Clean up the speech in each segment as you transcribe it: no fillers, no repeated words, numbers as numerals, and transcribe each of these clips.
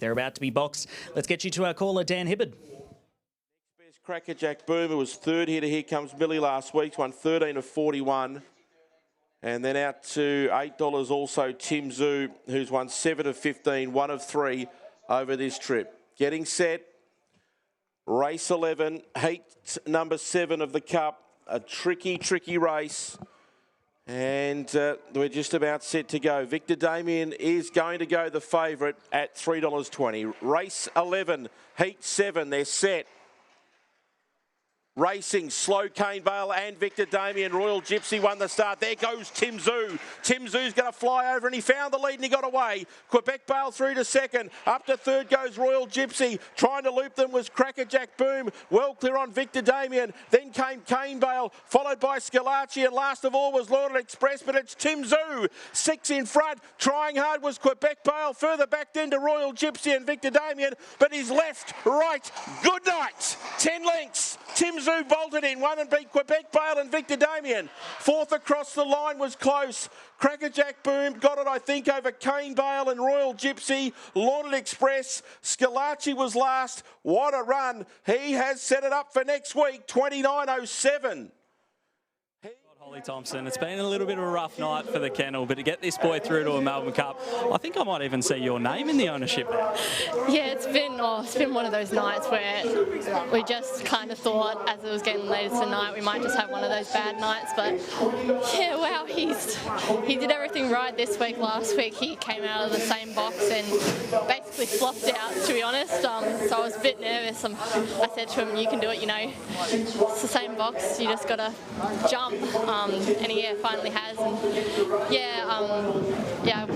They're about to be boxed. Let's get you to our caller, Dan Hibbard. Best Crackerjack Boom, who was third here to Here Comes Billy last week, won 13 of 41. And then out to $8 also Tim Zoo, who's won 7 of 15, 1 of 3 over this trip. Getting set, race 11, heat number 7 of the Cup. A tricky race. And we're just about set to go. Victor Damien is going to go the favourite at $3.20. Race 11, heat 7, they're set. Racing, Slow Cane Vale and Victor Damien. Royal Gypsy won the start. There goes Tim Zoo. Tim Zoo's going to fly over and he found the lead and he got away. Quebec Bale through to second. Up to third goes Royal Gypsy. Trying to loop them was Crackerjack Boom. Well clear on Victor Damien. Then came Cane Vale, followed by Scalacci, and last of all was Lauded Express, but it's Tim Zoo. 6 in front. Trying hard was Quebec Bale. Further back then to Royal Gypsy and Victor Damien, but he's left, right. Good night. 10 lengths. Tim Zoo bolted in, won and beat Quebec Bale and Victor Damien. Fourth across the line was close. Crackerjack Boom got it, I think, over Cane Vale and Royal Gypsy. Lauded Express. Scalacci was last. What a run. He has set it up for next week, 29.07. Holly Thompson, it's been a little bit of a rough night for the kennel, but to get this boy through to a Melbourne Cup, I think I might even see your name in the ownership there. Yeah, it's been one of those nights where we just kind of thought, as it was getting later tonight, we might just have one of those bad nights. But yeah, wow, he did everything right this week. Last week he came out of the same box and basically flopped out, to be honest. So I was a bit nervous. I said to him, "You can do it. You know, it's the same box. You just gotta jump." And he finally has, and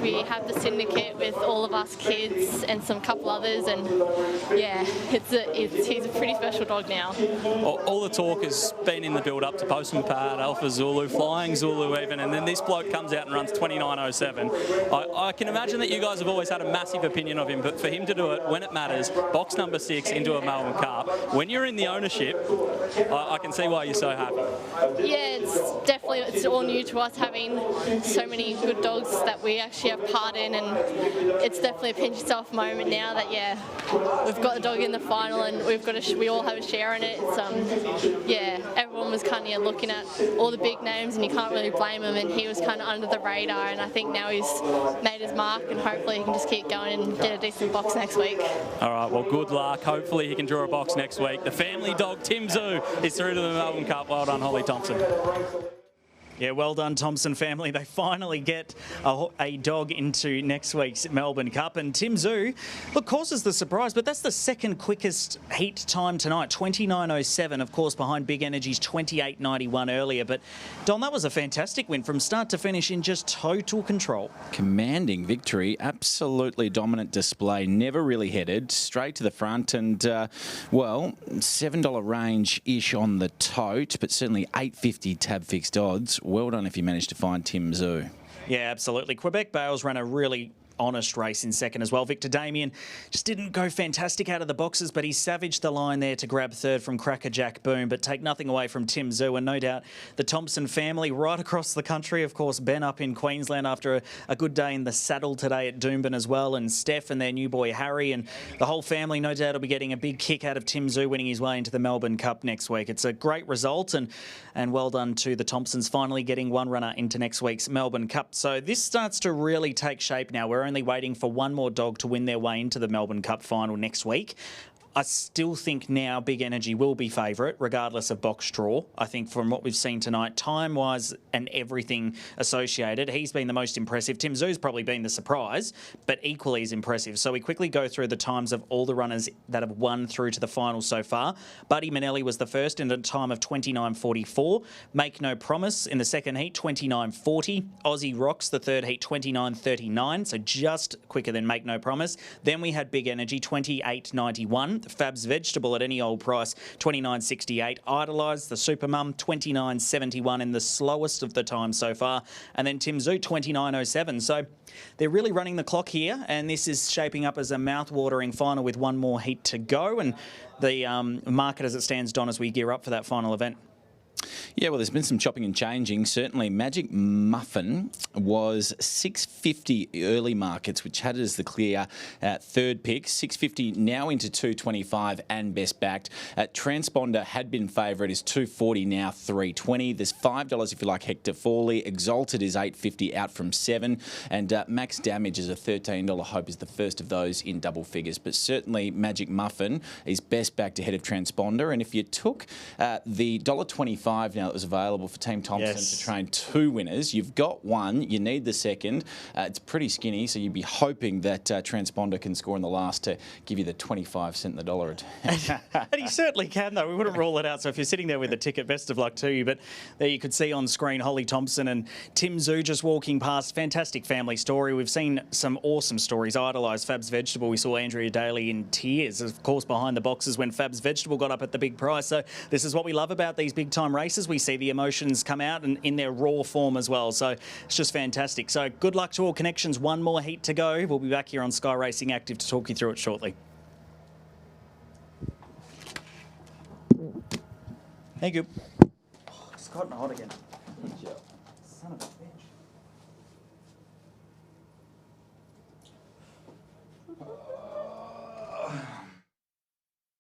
we have the syndicate with all of us kids and some couple others, and yeah, he's a pretty special dog now. All the talk has been in the build-up to Postman Pad, Alpha Zulu, Flying Zulu even, and then this bloke comes out and runs 29.07. I can imagine that you guys have always had a massive opinion of him, but for him to do it when it matters, box number 6 into a Melbourne Cup, when you're in the ownership, I can see why you're so happy. Yeah, it's all new to us, having so many good dogs that we actually have part in, and it's definitely a pinch yourself moment now that we've got the dog in the final and we all have a share in it. It's, everyone was kind of looking at all the big names and you can't really blame him, and he was kind of under the radar, and I think now he's made his mark and hopefully he can just keep going and get a decent box next week. All right, well, good luck. Hopefully he can draw a box next week. The family dog Tim Zoo is through to the Melbourne Cup. Well done, Holly Thompson. Yeah, well done, Thompson family. They finally get a dog into next week's Melbourne Cup. And Tim Zoo, look, causes the surprise, but that's the second quickest heat time tonight, 29.07, of course, behind Big Energy's 28.91 earlier. But, Don, that was a fantastic win from start to finish in just total control. Commanding victory, absolutely dominant display, never really headed, straight to the front, and, $7 range-ish on the tote, but certainly $8.50 tab fixed odds. Well done if you managed to find Tim Zoo. Yeah, absolutely. Quebec Bales ran a really honest race in second as well. Victor Damien just didn't go fantastic out of the boxes, but he savaged the line there to grab third from Crackerjack Boom, but take nothing away from Tim Zoo. And no doubt the Thompson family right across the country, of course, Ben up in Queensland after a good day in the saddle today at Doomben as well, and Steph and their new boy Harry, and the whole family no doubt will be getting a big kick out of Tim Zoo winning his way into the Melbourne Cup next week. It's a great result, and well done to the Thompsons finally getting one runner into next week's Melbourne Cup. So this starts to really take shape now. We're only waiting for one more dog to win their way into the Melbourne Cup final next week. I still think now Big Energy will be favourite, regardless of box draw. I think from what we've seen tonight, time-wise and everything associated, he's been the most impressive. Tim Zoo's probably been the surprise, but equally as impressive. So we quickly go through the times of all the runners that have won through to the final so far. Buddy Manelli was the first in a time of 29.44. Make No Promise in the second heat, 29.40. Aussie Rocks, the third heat, 29.39, so just quicker than Make No Promise. Then we had Big Energy, 28.91. Fab's Vegetable at any old price, 29.68. Idolise, the Supermum, 29.71 in the slowest of the time so far. And then Tim Zoo, 29.07. So they're really running the clock here, and this is shaping up as a mouth-watering final with one more heat to go. And the market as it stands, Don, as we gear up for that final event. Yeah, well, there's been some chopping and changing. Certainly, Magic Muffin was $6.50 early markets, which had it as the clear third pick. $6.50 now into $2.25 and best backed. Transponder had been favourite, is $2.40 now $3.20. There's $5 if you like Hector Fawley. Exalted is $8.50 out from $7, and Max Damage is a $13 hope, is the first of those in double figures. But certainly, Magic Muffin is best backed ahead of Transponder, and if you took the $1.25 now that was available for Team Thompson to train two winners. You've got one, you need the second. It's pretty skinny, so you'd be hoping that Transponder can score in the last to give you the 25 cent in the dollar. And he certainly can, though. We wouldn't rule it out. So if you're sitting there with a ticket, best of luck to you. But there you could see on screen Holly Thompson and Tim Zhu just walking past. Fantastic family story. We've seen some awesome stories. Idolised Fab's Vegetable. We saw Andrea Daly in tears, of course, behind the boxes when Fab's Vegetable got up at the big prize. So this is what we love about these big-time races. We see the emotions come out and in their raw form as well. So it's just fantastic. So good luck to all connections. One more heat to go. We'll be back here on Sky Racing Active to talk you through it shortly. Thank you. Oh, it's gotten hot again.